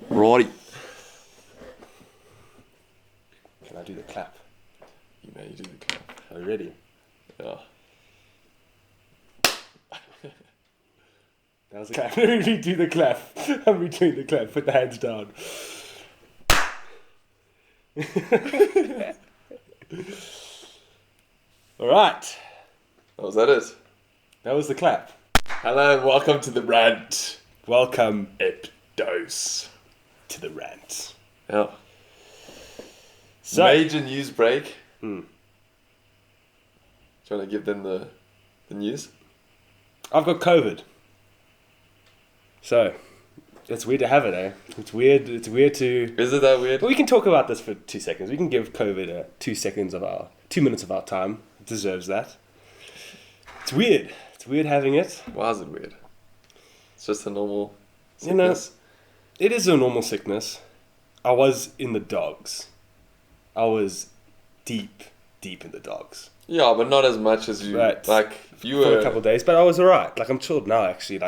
Righty. Can I do the clap? You know you do the clap. Are you ready? Yeah. That was a clap. Let me do the clap. I'm redoing the clap. Put the hands down. Alright. Was that it? That was the clap. Hello and welcome to the Rant. Welcome Ep2 to the Rant. Yeah. So, Major news break. Hmm. Do you want to give them the news? I've got COVID. So, it's weird to have it, eh? It's weird to... Is it that weird? But we can talk about this for 2 seconds. We can give COVID 2 minutes of our time. It deserves that. It's weird. It's weird having it. Why is it weird? It's just a normal You know, sickness. it is a normal sickness. I was in the dogs. I was deep in the dogs. Yeah, but not as much as you... Right. Like, if you For were... a couple of days, but I was alright. Like, I'm chilled now, actually.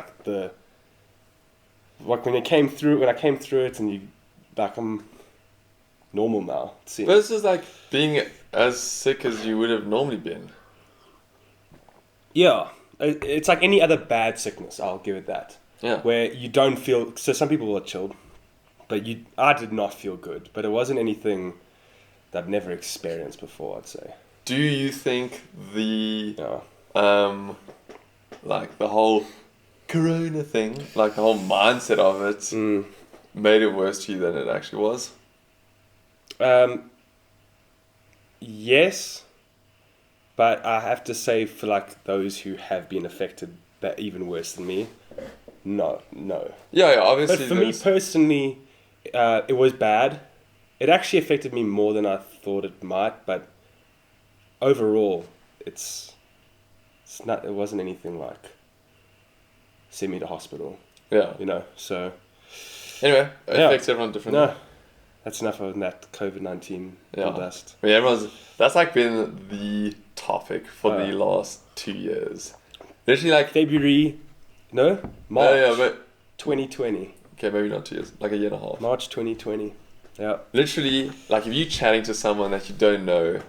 When I came through it, and you, like, I'm normal now. It seems. But this is like being as sick as you would have normally been. Yeah, it's like any other bad sickness. I'll give it that. Yeah. Where you don't feel. So some people are chilled, but I did not feel good. But it wasn't anything that I've never experienced before, I'd say. Do you think the... Yeah. like the whole corona thing, like the whole mindset of it, made it worse to you than it actually was? Yes, but I have to say, for like those who have been affected, that even worse than me. No. Yeah, obviously. But for me personally, it was bad. It actually affected me more than I thought it might. But overall, it's not. It wasn't anything like send me to hospital. Yeah. You know. So Anyway, it Yeah. affects everyone differently. no, that's enough of that COVID-19 Yeah. dust. I mean, that's like been the topic for the last 2 years. Literally, like February, no, March. Yeah, but 2020. okay, maybe not 2 years, like a year and a half. March 2020. Yeah. Literally, like if you're chatting to someone that you don't know,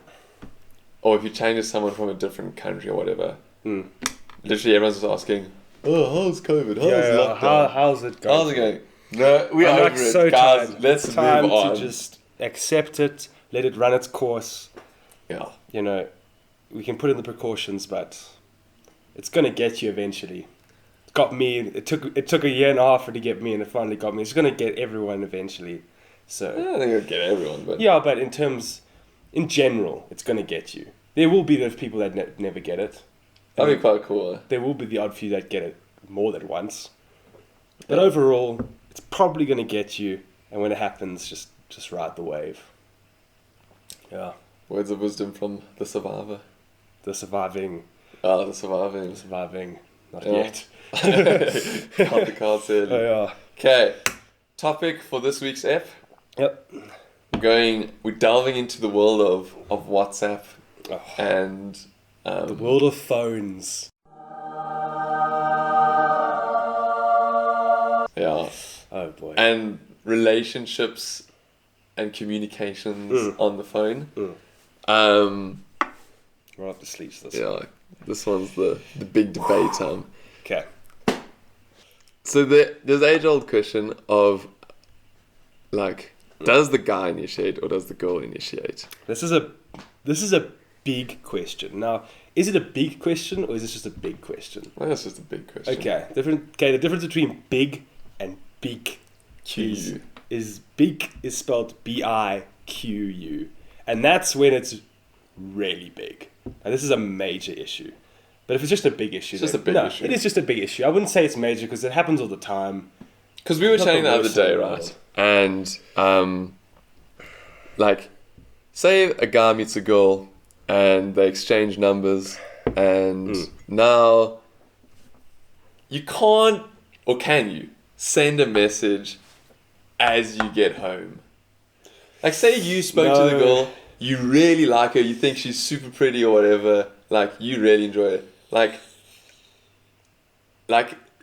or if you're chatting to someone from a different country or whatever, literally everyone's just asking, "Oh, how's COVID? How's lockdown? How's it going? How's it going?" No, we're I'm over like it, so guys. tired. Let's It's time move on. to just accept it, let it run its course. Yeah, You know, we can put in the precautions, but it's gonna get you eventually. It got me. It took a year and a half for it to get me, and it finally got me. It's gonna get everyone eventually. So I don't think it'll get everyone, but yeah, but in general, it's gonna get you. There will be those people that never get it. that'd be quite cool. There will be the odd few that get it more than once. But overall, it's probably going to get you. And when it happens, just ride the wave. Yeah. Words of wisdom from the survivor. The surviving. Ah, the surviving. Surviving. Not Yeah. yet. Cut the cards in. Oh, yeah. Okay, topic for this week's ep. Yep. We're delving into the world of WhatsApp Oh, and the world of phones. yeah, Oh, boy. and relationships and communications on the phone. Roll up the sleeves this. Yeah, this one's the big debate. Okay. So there's age-old question of like, does the guy initiate or does the girl initiate? This is a big question. Now, is it a big question or is this just a big question? I think that's just a big question. Okay. The difference between big and big Q. is big is spelled BIQU, and that's when it's really big. And this is a major issue. But if it's just a big issue, It's just a big issue. It is just a big issue. I wouldn't say it's major because it happens all the time. Because we were Not chatting the the other worst day, in the right? world. And like, say a guy meets a girl and they exchange numbers, and now you can't, or can you, send a message as you get home? Like, say you spoke to the No. girl, you really like her, you think she's super pretty or whatever, like you really enjoy it. Like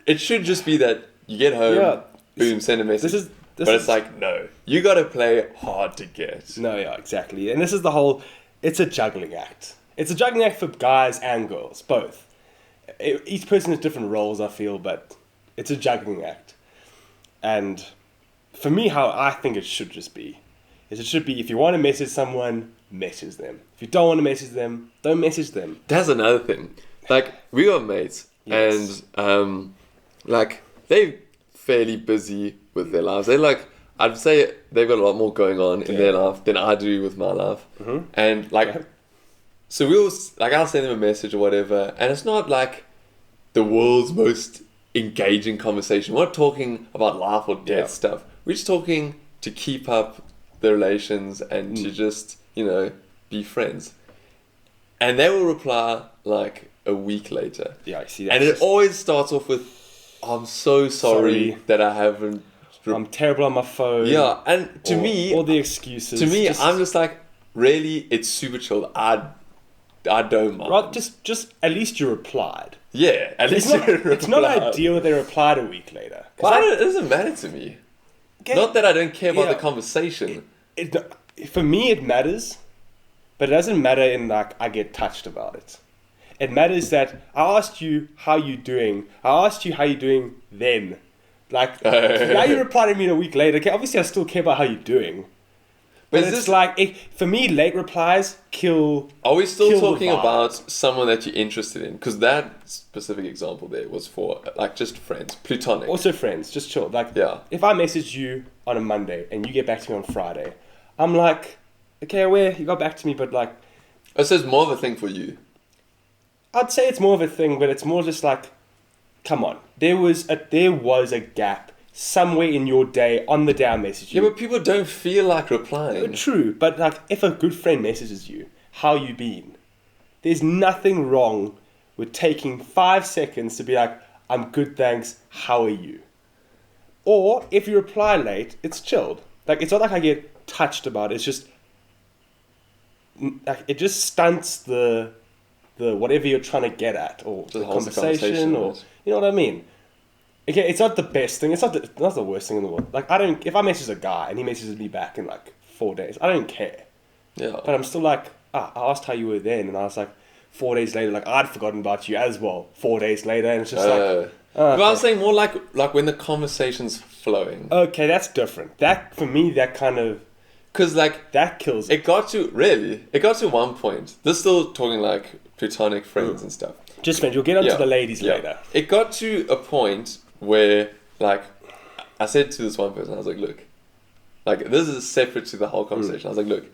it should just be that you get home, Yeah. boom, send a message. This But it's like, no, you got to play hard to get. No, yeah, exactly. And this is the whole, it's a juggling act. It's a juggling act for guys and girls, both. Each person has different roles, I feel, but it's a juggling act. And for me, how I think it should just be, is it should be, if you want to message someone, message them. If you don't want to message them, don't message them. That's another thing. Like, we got mates, Yes. and, like, they're fairly busy with their lives. They're like, I'd say they've got a lot more going on in their life than I do with my life. Mm-hmm. And, like, so I'll send them a message or whatever, and it's not like the world's most engaging conversation. We're not talking about life or death stuff. We're just talking to keep up the relations and to just, be friends. And they will reply like a week later. Yeah, I see that. And it always starts off with, I'm so sorry that I haven't... I'm terrible on my phone. Yeah, and to me... All the excuses. To me, I'm just like, really, it's super chill. I don't mind. Right, just at least you replied. Yeah, at least It's not ideal that they replied a week later. Well, it doesn't matter to me. Not that I don't care about the conversation. For me, it matters, but it doesn't matter in like I get touched about it. It matters that I asked you how you doing. I asked you how you doing then. Like, now you reply to me a week later. Okay, obviously, I still care about how you're doing. But it's like, for me, late replies kill. Are we still talking about someone that you're interested in? Because that specific example there was for like just friends, platonic. Also friends, just chill. Like, if I message you on a Monday and you get back to me on Friday, I'm like, okay, aware, you got back to me, but like... Oh, so it's more of a thing for you? I'd say it's more of a thing, but it's more just like, come on. There was a gap somewhere in your day on the day I messaged you. Yeah, but people don't feel like replying. True, but like if a good friend messages you, how you been? There's nothing wrong with taking 5 seconds to be like, I'm good, thanks, how are you? Or if you reply late, it's chilled. Like, it's not like I get touched about it. It's just, like, it just stunts the whatever you're trying to get at, or the conversation, or you know what I mean. Okay, it's not the best thing. It's not the worst thing in the world. Like, if I message a guy and he messages me back in like 4 days, I don't care. Yeah. But I'm still like, I asked how you were then, and I was like, 4 days later, like I'd forgotten about you as well. 4 days later, and it's just like. But I was saying more like when the conversation's flowing. Okay, that's different. That for me, that kind of. Because like that kills it. It got to one point. This is still talking like platonic friends and stuff. Just friends. You'll get onto the ladies later. It got to a point where, like, I said to this one person, I was like, look, like, this is separate to the whole conversation. I was like, look,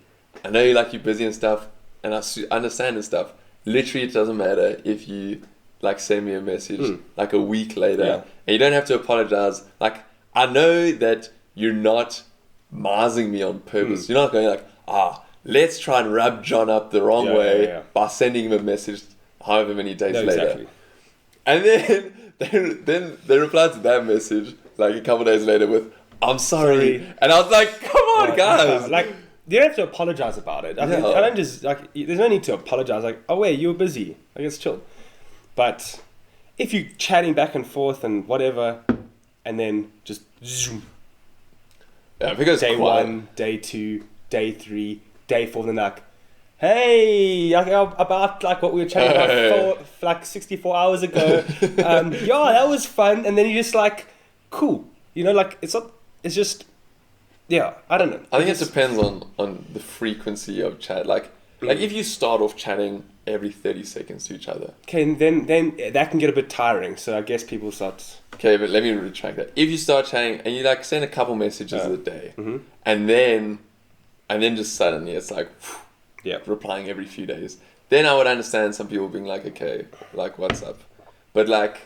I know you're busy and stuff, and I understand and stuff. Literally, it doesn't matter if you, like, send me a message, like, a week later, and you don't have to apologize. Like, I know that you're not marsing me on purpose. You're not going like, let's try and rub John up the wrong way by sending him a message however many days later. Exactly. And then they replied to that message like a couple days later with, I'm sorry. And I was like, come on, guys. Like, you don't have to apologize about it. I don't just, like, there's no need to apologize. Like, oh, wait, you were busy. Like, it's chill. But if you're chatting back and forth and whatever, and then just zoom. Yeah, because day 1, day 2, day 3, day 4, then like, hey, about like what we were chatting about like 64 hours ago. That was fun. And then you're just like, cool. You know, like it's just, I don't know. I think it depends on the frequency of chat. Like if you start off chatting every 30 seconds to each other. Okay, and then that can get a bit tiring. So I guess people start. Okay, but let me retract that. If you start chatting and you like send a couple messages a day, and then just suddenly it's like, replying every few days, then I would understand some people being like, okay, like what's up? But like,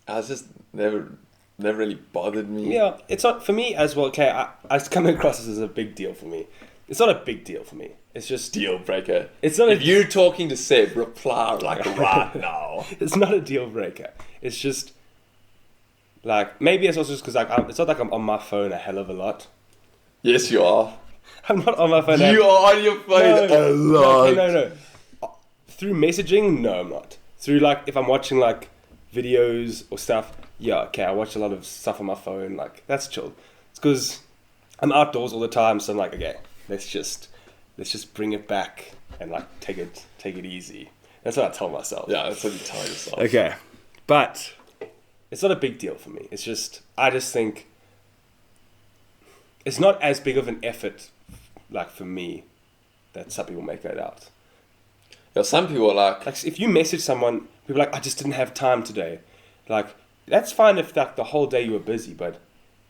I was just never really bothered me. Yeah, it's not for me as well. Okay, I come across this as a big deal for me. It's not a big deal for me. It's just deal breaker. It's not. If you're talking to Seb, reply like right now. It's not a deal breaker. It's just like maybe it's also just because like it's not like I'm on my phone a hell of a lot. Yes, you are. I'm not on my phone. You are on your phone a lot. No. Through messaging, no, I'm not. Through like if I'm watching like videos or stuff, I watch a lot of stuff on my phone. Like that's chill. It's because I'm outdoors all the time, so I'm like, okay, let's just bring it back and like take it easy. That's what I tell myself. Yeah, that's what you tell yourself. Okay, but it's not a big deal for me. It's just I just think it's not as big of an effort, like for me, that some people make it out. Yeah, some people are like if you message someone, people are like, I just didn't have time today. Like, that's fine if like the whole day you were busy, but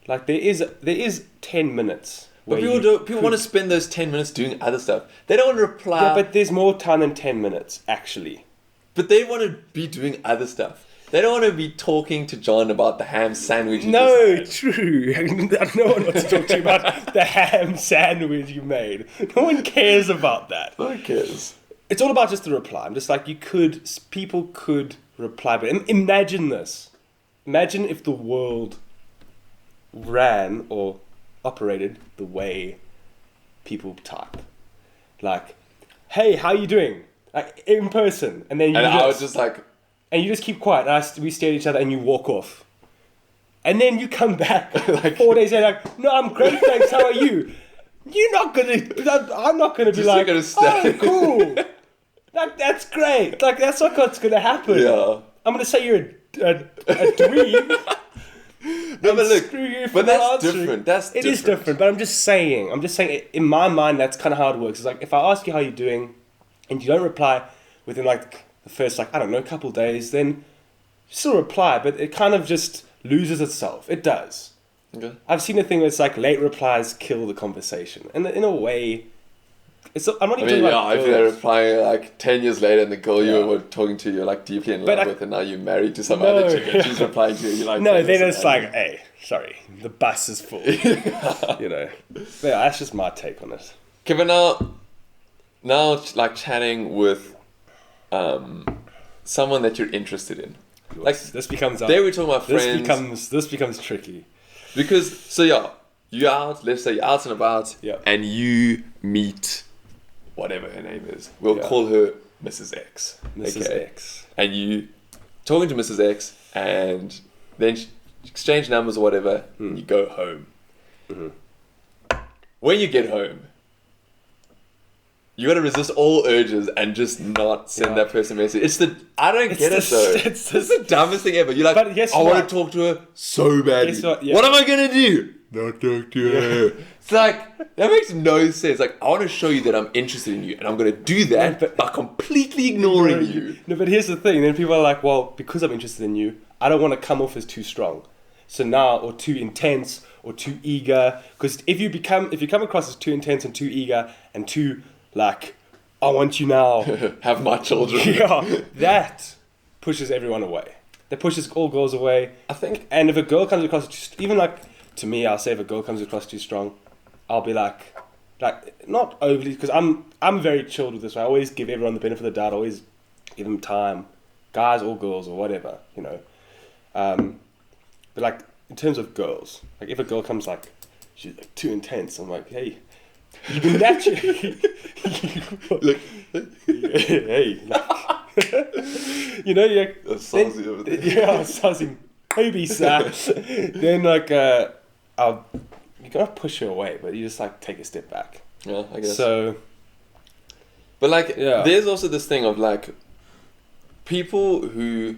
like there is 10 minutes. But people want to spend those 10 minutes doing other stuff. They don't want to reply. Yeah, but there's more time than 10 minutes, actually. But they want to be doing other stuff. They don't want to be talking to John about the ham sandwich. No, true. No one wants to talk to you about the ham sandwich you made. No one cares about that. No one cares. It's all about just the reply. I'm just like, people could reply. But imagine this. Imagine if the world ran or operated the way people type. Like, hey, how you doing? Like, in person. And then I was just like... And you just keep quiet. And we stare at each other and you walk off. And then you come back like 4 days later, like, no, I'm great, thanks, how are you? You're not going to... I'm not going to be like, oh, cool. Like, that's great. Like, that's not what's going to happen. Yeah. I'm going to say you're a dweeb. No, but look, but that's different. It is different, but I'm just saying, in my mind, that's kind of how it works. It's like, if I ask you how you're doing, and you don't reply within, like, the first, like, I don't know, couple days, then still reply, but it kind of just loses itself. It does. Okay. I've seen a thing where it's like, late replies kill the conversation. And in a way, I'm not even talking about if you're replying, like, 10 years later, and the girl you were talking to, you're, like, deeply in love with, and now you're married to some other chick, and she's replying to you, you're like... No, then it's like, hey, sorry, the bus is full. You know. But yeah, that's just my take on it. Okay, but now, like, chatting with someone that you're interested in. Like, this becomes... There we're talking about friends. This becomes tricky. Because, so yeah, you're out, let's say you're out and about, and you meet whatever her name is. We'll call her Mrs. X. Mrs. X. And you talking to Mrs. X, and then exchange numbers or whatever, and you go home. Mm-hmm. When you get home, you gotta resist all urges and just not send that person a message. I don't get it though. It's the dumbest thing ever. You're like, I want to talk to her so badly. What am I gonna do? Not talk to her. It's like, that makes no sense. Like, I want to show you that I'm interested in you, and I'm gonna do that by completely ignoring you. No, but here's the thing. Then people are like, well, because I'm interested in you, I don't want to come off as too strong. So now, or too intense, or too eager. Because if you come across as too intense and too eager and too like, I want you now. Have my children. Yeah, that pushes everyone away. That pushes all girls away. I think. And if a girl comes across, even like, to me, I'll say if a girl comes across too strong, I'll be like not overly, because I'm very chilled with this. I always give everyone the benefit of the doubt. I always give them time, guys or girls or whatever, you know. But like in terms of girls, like if a girl comes like she's like too intense, I'm like, hey. You can naturally, look, hey, you know, you're like, Sassy over there. Yeah, sassy, maybe sass. Then like, you gotta push her away, but you just like take a step back. Yeah, I guess. So, but like, there's also this thing of like, people who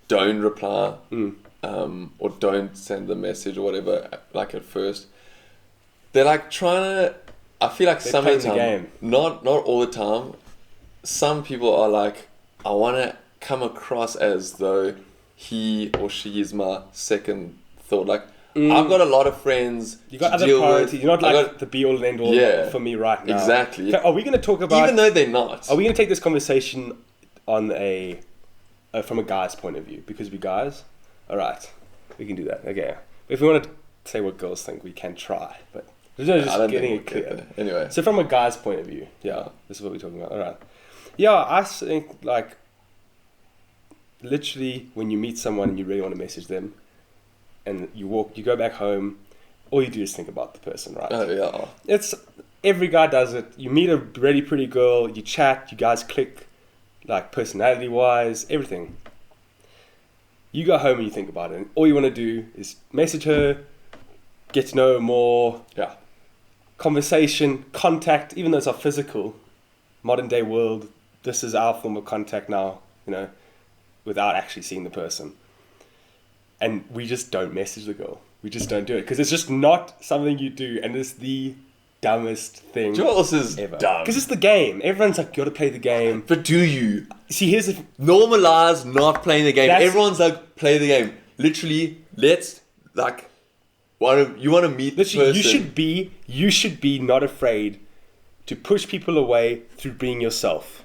don't reply, or don't send the message or whatever, like at first. They're like trying to... I feel like some of the time... Not all the time. Some people are like, I want to come across as though he or she is my second thought. Like, I've got a lot of friends. You got other priorities. You're not like the be-all and end-all for me right now. Exactly. So are we going to talk about... Even though they're not. Are we going to take this conversation on from a guy's point of view? Because we're guys? Alright. We can do that. Okay. If we want to say what girls think, we can try. But... just getting it clear. Anyway. So from a guy's point of view, this is what we're talking about. All right. Yeah, I think like literally when you meet someone and you really want to message them, and you go back home, all you do is think about the person, right? Oh yeah. It's every guy does it. You meet a really pretty girl, you chat, you guys click, like personality wise, everything. You go home and you think about it, and all you want to do is message her. get to know more, Yeah. conversation, contact, even though it's our physical, modern day world, this is our form of contact now, without actually seeing the person. And we just don't message the girl. We just don't do it because it's just not something you do, and it's the dumbest thing. Do you know what else is ever. dumb? Because it's the game. Everyone's like, you gotta play the game. But do you? See, here's the... Normalize not playing the game. That's- Everyone's like, play the game. Literally, let's, like, you want to meet the Literally, person. you should be not afraid to push people away through being yourself.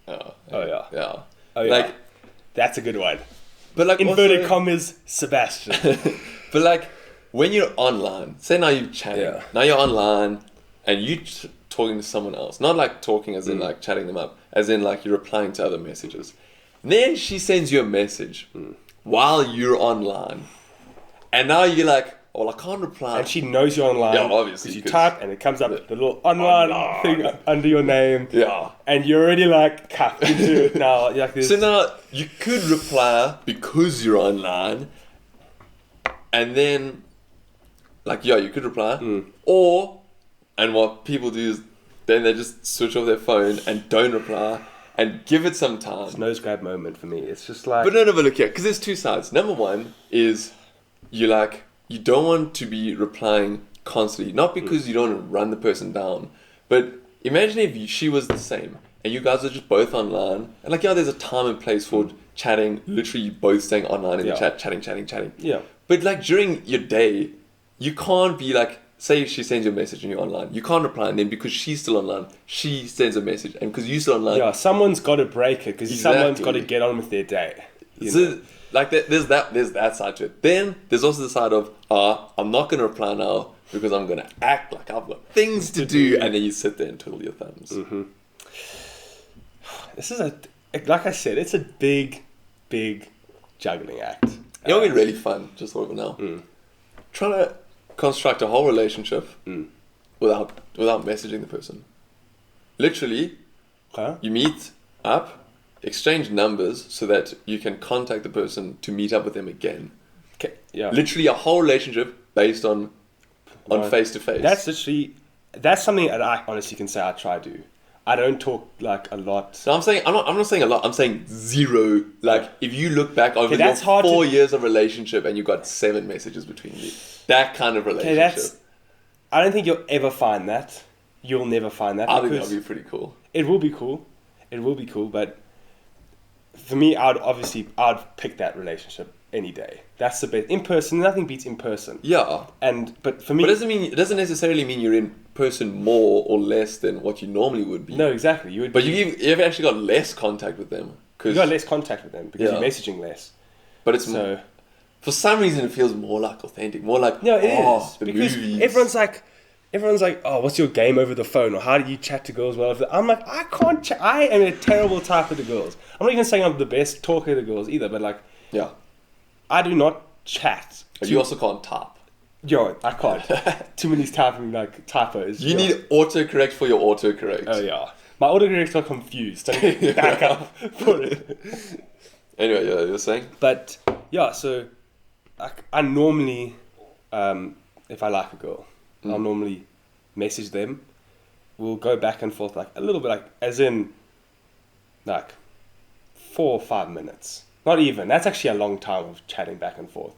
Oh, Yeah. yeah. Oh yeah. Like, That's a good one. but like, Inverted also, commas, Sebastian. but like, when you're online, say now you're chatting. Yeah. Now you're online and you're talking to someone else. Not like talking as in like chatting them up. As in like you're replying to other messages. And then she sends you a message while you're online. And now you're like, well, I can't reply. And she knows you're online. Yeah, obviously, Because you 'cause type and it comes up the little online thing under your name. Yeah. And you're already like cuffed into it now. You're like this. So now you could reply because you're online, and then, like, yeah, you could reply, or, and what people do is then they just switch off their phone and don't reply and give it some time. Nose grab moment for me. It's just like... But no, but look here, because there's two sides. Number one is you don't want to be replying constantly, not because you don't want to run the person down, but imagine if she was the same and you guys are just both online, and like, yeah, there's a time and place for chatting, literally both staying online in the chat, chatting. Yeah. But like during your day, you can't be like, say she sends you a message and you're online, you can't reply, and then because she's still online, she sends a message, and because you're still online, Yeah, someone's got to break it because someone's got to Exactly. get on with their day. You know? So, like there's that side to it. Then there's also the side of I'm not gonna reply now because I'm gonna act like I've got things to do, and then you sit there and twiddle your thumbs. This is like I said, it's a big juggling act. You know what'd be really fun, just thought of it now. Trying to construct a whole relationship without messaging the person. Literally, Huh? you meet up, exchange numbers so that you can contact the person to meet up with them again. Okay. Yeah. Literally a whole relationship based on Right. face to face. That's something that I honestly can say I try to do. I don't talk like a lot. No, I'm not saying a lot. I'm saying zero. Like if you look back over your that's hard 4 to- years of relationship and you got 7 messages between you, that kind of Okay, relationship. I don't think you'll ever find that. You'll never find that. I think because that'd be pretty cool. It will be cool. It will be cool, but for me, I'd pick that relationship any day. That's the best. In person, nothing beats in person. Yeah, But for me, but it doesn't necessarily mean you're in person more or less than what you normally would be. no, exactly. You would. But you've actually got less contact with them you got less contact with them because Yeah. you're messaging less. But it's So for some reason it feels more like authentic, more like no, it is the because movies. everyone's like, oh, what's your game over the phone, or how do you chat to girls well? I'm like, I can't chat. I am a terrible typer to girls. I'm not even saying I'm the best talker to girls either, but like, Yeah, I do not chat. but you also can't type. Yo, I can't. Too many typos. You need autocorrect for your autocorrect. Oh yeah, my autocorrect got confused. I need to back up for it. Anyway, yeah, you're saying? But yeah, so I normally, if I like a girl, I'll normally message them. We'll go back and forth like a little bit, like as in like 4 or 5 minutes. Not even. That's actually a long time of chatting back and forth.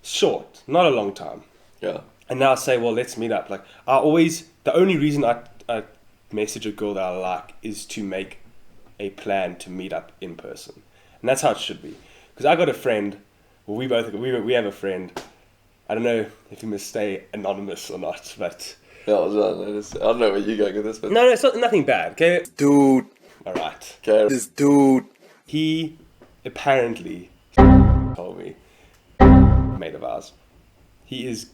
Short, not a long time. Yeah. And now I say, well, let's meet up. Like the only reason I message a girl that I like is to make a plan to meet up in person, and that's how it should be. Because I got a friend. Well, we have a friend. I don't know if he must stay anonymous or not, but Yeah, I don't know where you're going with this, but no, it's nothing bad. Okay, Dude, all right. okay. this dude. He apparently told me, mate of ours, he is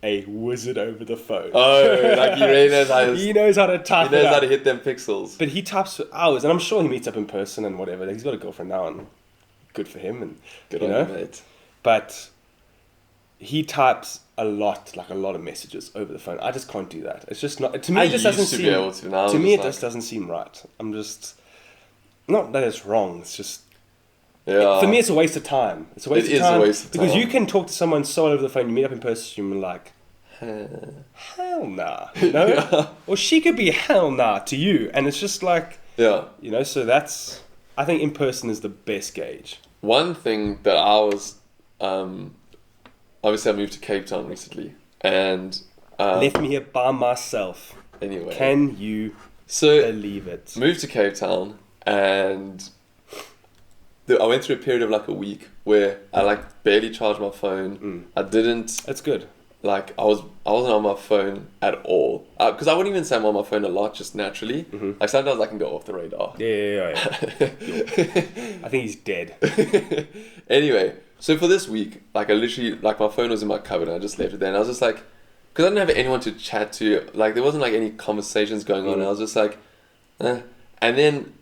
a wizard over the phone. Oh, like he really knows how He knows how to type he knows it how out. to hit them pixels. But he types for hours, and I'm sure he meets up in person and whatever. He's got a girlfriend now, and good for him. And Good you on know, you, mate. but he types a lot of messages over the phone. I just can't do that. It's just not. To me, I it just doesn't used to seem. be able to. Now To I'm me, it just just doesn't seem right. I'm just not that it's wrong. It's just Yeah. For me, it's a waste of time. It's a waste It of is a time. waste of Because time. you can talk to someone so over the phone, you meet up in person, you're like, hell nah. You know? Yeah. Or she could be hell nah to you. And it's just like, Yeah. you know, so that's, I think in person is the best gauge. One thing that I was, obviously I moved to Cape Town recently, and Left me here by myself. anyway, Can you so believe it? moved to Cape Town, and I went through a period of like a week where I like barely charged my phone. I didn't That's good. like I wasn't on my phone at all, because I wouldn't even say I'm on my phone a lot, just naturally. Like sometimes I can go off the radar. Yeah. I think he's dead. Anyway, so for this week, like I literally, like my phone was in my cupboard and I just left it there, and I was just like, because I didn't have anyone to chat to, like there wasn't like any conversations going on, and I was just like, and then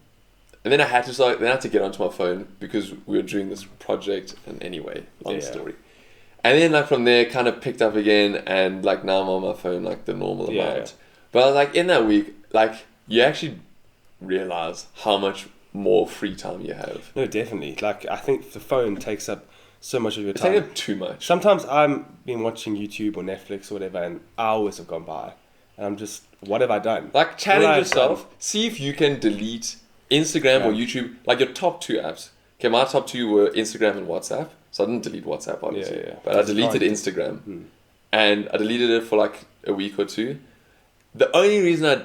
I had to start, then I had to get onto my phone because we were doing this project, and anyway, long story. And then like from there kind of picked up again, and like now I'm on my phone like the normal amount. But like in that week, like you actually realize how much more free time you have. No, definitely. Like, I think the phone takes up so much of your It's time. taking up too much. Sometimes I'm been watching YouTube or Netflix or whatever, and hours have gone by, and I'm just, what have I done? Like challenge What have I yourself. See if you can delete Instagram or YouTube, like your top 2 apps. Okay, my top 2 were Instagram and WhatsApp. So I didn't delete WhatsApp, obviously. Yeah. But I deleted Instagram. And I deleted it for like a week or 2. The only reason I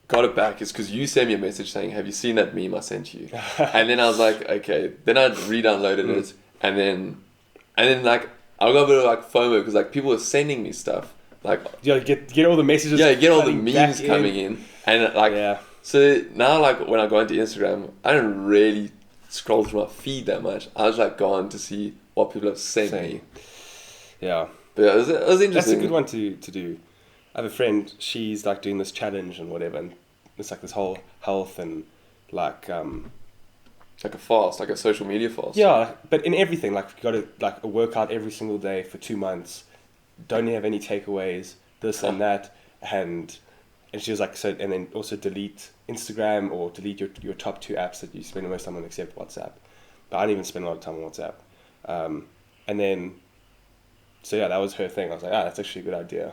got it back is because you sent me a message saying, have you seen that meme I sent you? And then I was like, okay. Then I re-downloaded it. And then like, I got a bit of like FOMO because like people were sending me stuff. Like, Yeah, get all the messages. yeah, get all the flooding memes back coming in. And like, so now like when I go into Instagram, I don't really scroll through my feed that much. I was like going to see what people have sent me. Yeah. But yeah, it was interesting. That's a good one to do. I have a friend, she's like doing this challenge and whatever, and it's like this whole health and like like a fast, like a social media fast. yeah, but in everything, like you got to like a workout every single day for 2 months, don't have any takeaways, this and that, and she was like, so, and then also delete Instagram or delete your top 2 apps that you spend the most time on except WhatsApp. But I don't even spend a lot of time on WhatsApp. And then, so yeah, that was her thing. I was like, that's actually a good idea.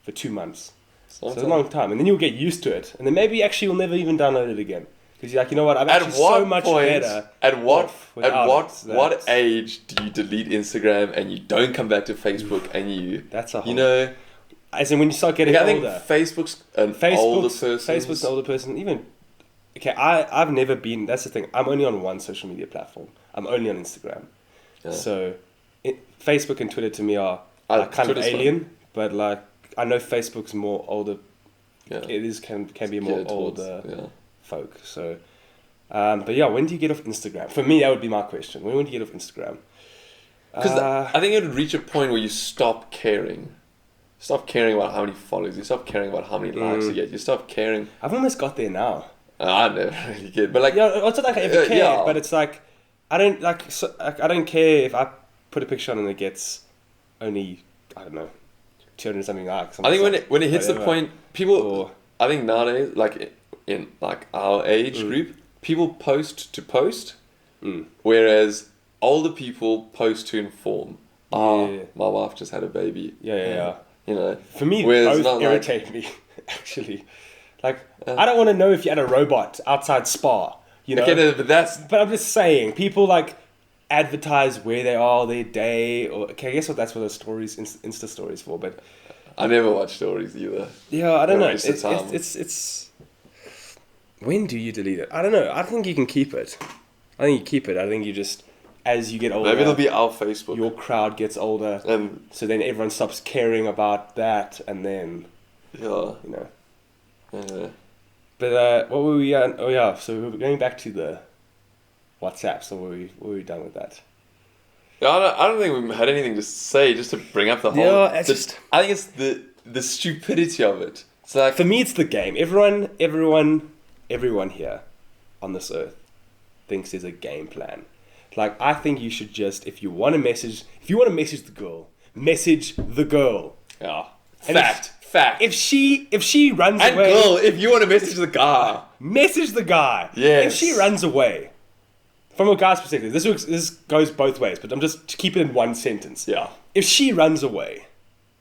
For 2 months. So it's a long time. And then you'll get used to it. And then maybe actually you'll never even download it again. Because you're like, you know what, I'm actually so much better. At what age do you delete Instagram and you don't come back to Facebook and you... That's a whole... You know... As in when you start getting older. I think Facebook's an older person. Facebook's an older person. Even... Okay, I've never been... That's the thing. I'm only on one social media platform. I'm only on Instagram. Yeah. So Facebook and Twitter to me are like kind Twitter's of alien. Fun. But like, I know Facebook's more older. Yeah. It is can be more older folk. So... but yeah, when do you get off Instagram? For me, that would be my question. When would you get off Instagram? Because I think it would reach a point where you stop caring. Stop caring about how many followers. You stop caring about how many likes you get. You stop caring. I've almost got there now. I never really get, but like yeah, it's not like I ever cared, but it's like I don't like. So, I don't care if I put a picture on and it gets only 200 something likes. I think when it hits the point, people. I think nowadays, like in like our age group, people post to post, whereas older people post to inform. My wife just had a baby. Yeah. You know, for me, both irritate me. Actually, like I don't want to know if you had a robot outside Spa. You know, okay, but I'm just saying, people like advertise where they are their day, or okay, I guess that's what the stories, Insta stories for. But I never watch stories either. Yeah, I don't know. It's when do you delete it? I don't know. I think you can keep it. I think you keep it. I think you just, as you get older, maybe it'll be our Facebook. Your crowd gets older, and so then everyone stops caring about that, and then you know. Yeah. But what were we? Oh yeah, so we were going back to the WhatsApp. So were we done with that? Yeah, I don't think we had anything to say just to bring up the whole. Yeah, I think it's the stupidity of it. It's like, for me, it's the game. Everyone here on this earth thinks there's a game plan. Like, I think you should just, if you want to message the girl, message the girl. Yeah. And Fact. If she runs and away, girl, if you want to message the guy, message the guy. Yes. If she runs away, from a guy's perspective, this goes both ways, but I'm just to keep it in one sentence. Yeah. If she runs away,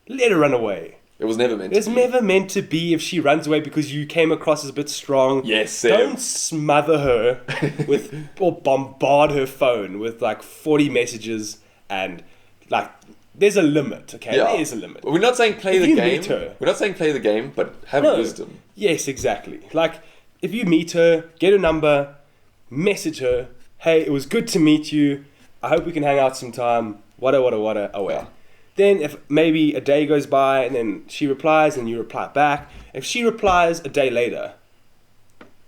let her run away. It was never meant to be. It's never meant to be if she runs away because you came across as a bit strong. Yes, Sam. Don't smother her with or bombard her phone with like 40 messages and like there's a limit, okay? Yeah. There is a limit. We're not saying play If the you game. meet her- We're not saying play the game, but have No. wisdom. Yes, exactly. Like if you meet her, get her number, message her, hey, it was good to meet you. I hope we can hang out sometime. Wada, away. Yeah. Then if maybe a day goes by and then she replies and you reply back. If she replies a day later,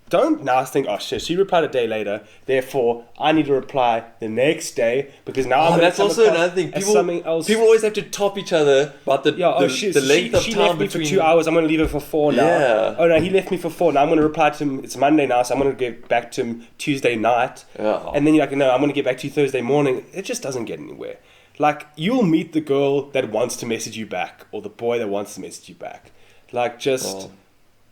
don't now think, oh shit, she replied a day later, therefore I need to reply the next day because now I'm gonna That's come also across another thing. as something else. People always have to top each other about the length she of time left me between. for 2 hours. I'm going to leave her for 4 now. Yeah. Oh no, he left me for 4. Now I'm going to reply to him. It's Monday now, so I'm going to get back to him Tuesday night. Yeah. And then you're like, no, I'm going to get back to you Thursday morning. It just doesn't get anywhere. Like you'll meet the girl that wants to message you back, or the boy that wants to message you back. Like just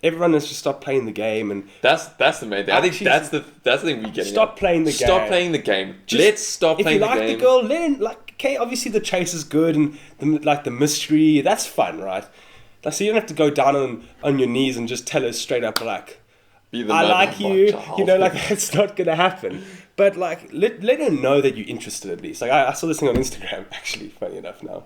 everyone has to stop playing the game and That's the main thing. I think that's the thing we get. stop playing the game. Stop playing the game. Let's stop playing the game. If you like the girl, let him, like, okay, obviously the chase is good and the mystery, that's fun, right? Like, so you don't have to go down on your knees and just tell her straight up, like, Be the I man like of you, my child. you know, like, that's not going to happen. But, like, let her know that you're interested at least. Like, I saw this thing on Instagram, actually, funny enough now.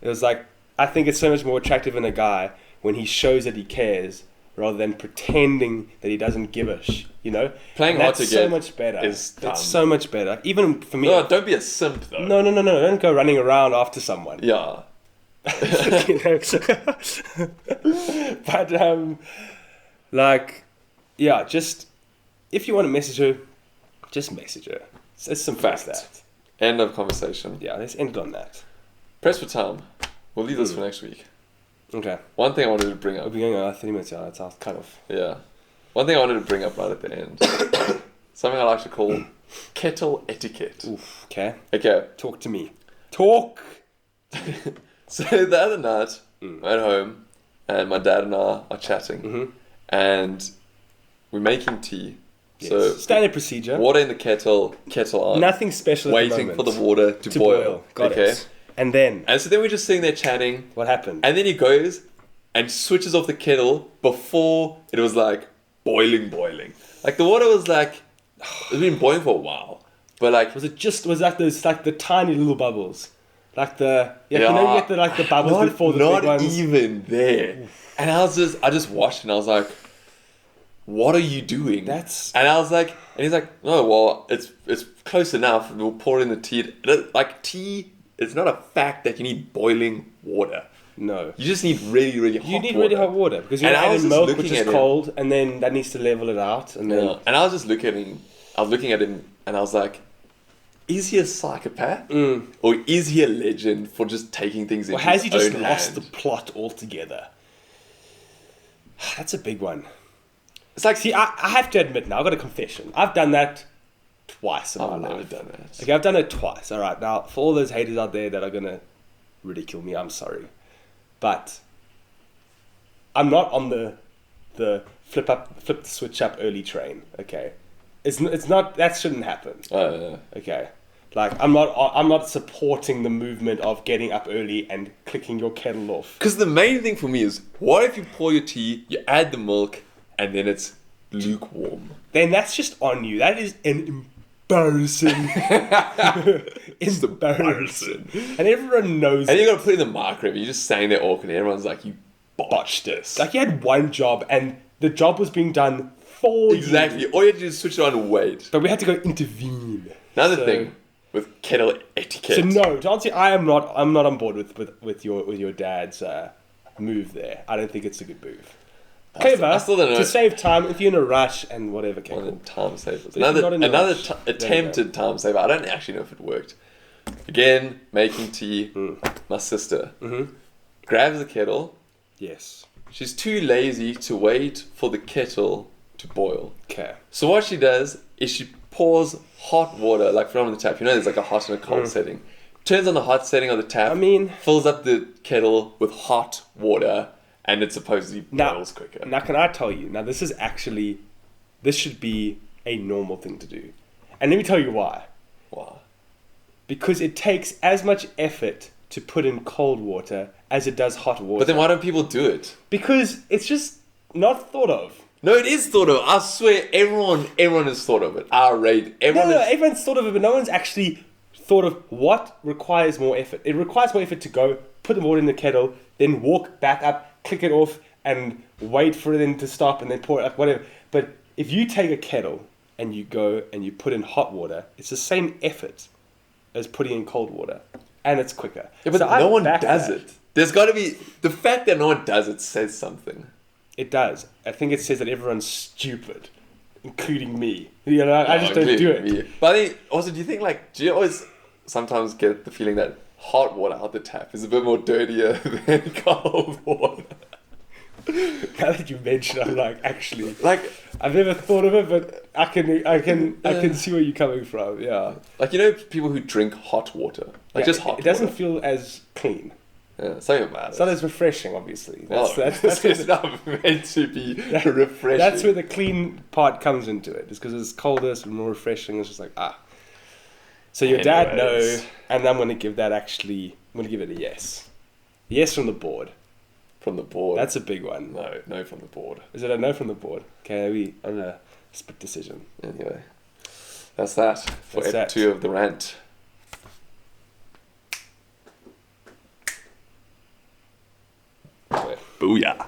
It was like, I think it's so much more attractive in a guy when he shows that he cares rather than pretending that he doesn't give a you know? Playing And hard to that's so get much better. is dumb. It's so much better. Even for me. No, don't be a simp though. No. Don't go running around after someone. Yeah. You know? But, like, yeah, just, if you want to message her, just message her. It's as simple as that. End of conversation. Yeah, let's end it on that. Press for time. We'll leave this for next week. Okay. One thing I wanted to bring up. We'll be going on 30 minutes, yeah, that's our kind of. Yeah. One thing I wanted to bring up right at the end. Something I like to call kettle etiquette. Oof, okay. Okay. Talk to me. Talk! So the other night, I'm at home, and my dad and I are chatting, and we're making tea. Yes. So Standard procedure. water in the kettle on. Nothing special at the Waiting moment. for the water to boil. Got okay. it. And then, And so then we're just sitting there chatting, what happened? and then he goes and switches off the kettle before it was like boiling. Like the water was like, it's been boiling for a while, but like Was that those, like, the tiny little bubbles? Like the, you know, you get the bubbles before the not big ones? even there. And I just watched and I was like, what are you doing? And I was like, and he's like, no, well, it's close enough. We'll pour in the tea. Like tea, it's not a fact that you need boiling water. No. You just need really, really hot water. You need really hot water because you're And I was adding just milk, looking which is at him. cold, and then that needs to level it out. And then Yeah. And I was just looking at him and I was like, is he a psychopath? Or is he a legend for just taking things into has he his just own lost the hand? plot altogether? That's a big one. It's like, See, I have to admit now, I've got a confession. I've done that twice in my I've never life. done that. Okay, I've done it twice. All right, now for all those haters out there that are gonna ridicule me, I'm sorry, but I'm not on the flip the switch up early train. Okay, it's not, that shouldn't happen. Okay, like I'm not supporting the movement of getting up early and clicking your kettle off. Because the main thing for me is, what if you pour your tea, you add the milk, and then it's lukewarm? Then that's just on you. That is an embarrassing. It's embarrassing. And everyone knows And it. you gotta put it in the microwave. You're just standing there awkwardly. Everyone's like, you botched this. Like you had one job and the job was being done for Exactly. you. All you had to do is switch it on and wait. But we had to go intervene. Another thing with kettle etiquette. So no, to answer, I'm not on board with your dad's move there. I don't think it's a good move. Clever, I still don't know. to save time if you're in a rush and whatever. Okay, One cool. of the time savers. But if you're not in a Another rush, there you attempted time saver. I don't actually know if it worked. Again, making tea. My sister grabs the kettle. Yes. She's too lazy to wait for the kettle to boil. Okay. So what she does is she pours hot water, like from the tap. You know, there's like a hot and a cold setting. Turns on the hot setting of the tap. I mean, fills up the kettle with hot water, and it supposedly boils quicker. Now, can I tell you? Now, this should be a normal thing to do. And let me tell you why. Wow. Because it takes as much effort to put in cold water as it does hot water. But then why don't people do it? Because it's just not thought of. No, it is thought of. I swear, everyone has thought of it. Everyone's thought of it, but no one's actually thought of what requires more effort. It requires more effort to go, put the water in the kettle, then walk back up, click it off, and wait for it then to stop, and then pour it up, whatever. But if you take a kettle and you go and you put in hot water, it's the same effort as putting in cold water, and it's quicker. Yeah, but no one does it. There's got to be... The fact that no one does it says something. It does. I think it says that everyone's stupid, including me. You know, I just don't do it. Me. But I think, also, do you always sometimes get the feeling that hot water out the tap is a bit more dirtier than cold water? Now that you mention, I'm like, actually, Like, I've never thought of it, but I can see where you're coming from. Yeah, like, you know, people who drink hot water, like just hot water. It doesn't feel as clean. Yeah, something about it. It's not as refreshing, obviously. That's it's not meant to be refreshing. That's where the clean part comes into it. It's because it's colder, it's more refreshing. It's just like, So your dad, no, and I'm going to give that I'm going to give it a yes. Yes from the board. From the board? That's a big one. No from the board. Is it a no from the board? Okay, on a split decision. Anyway, that's that for Ep2 of the Rant. Booyah.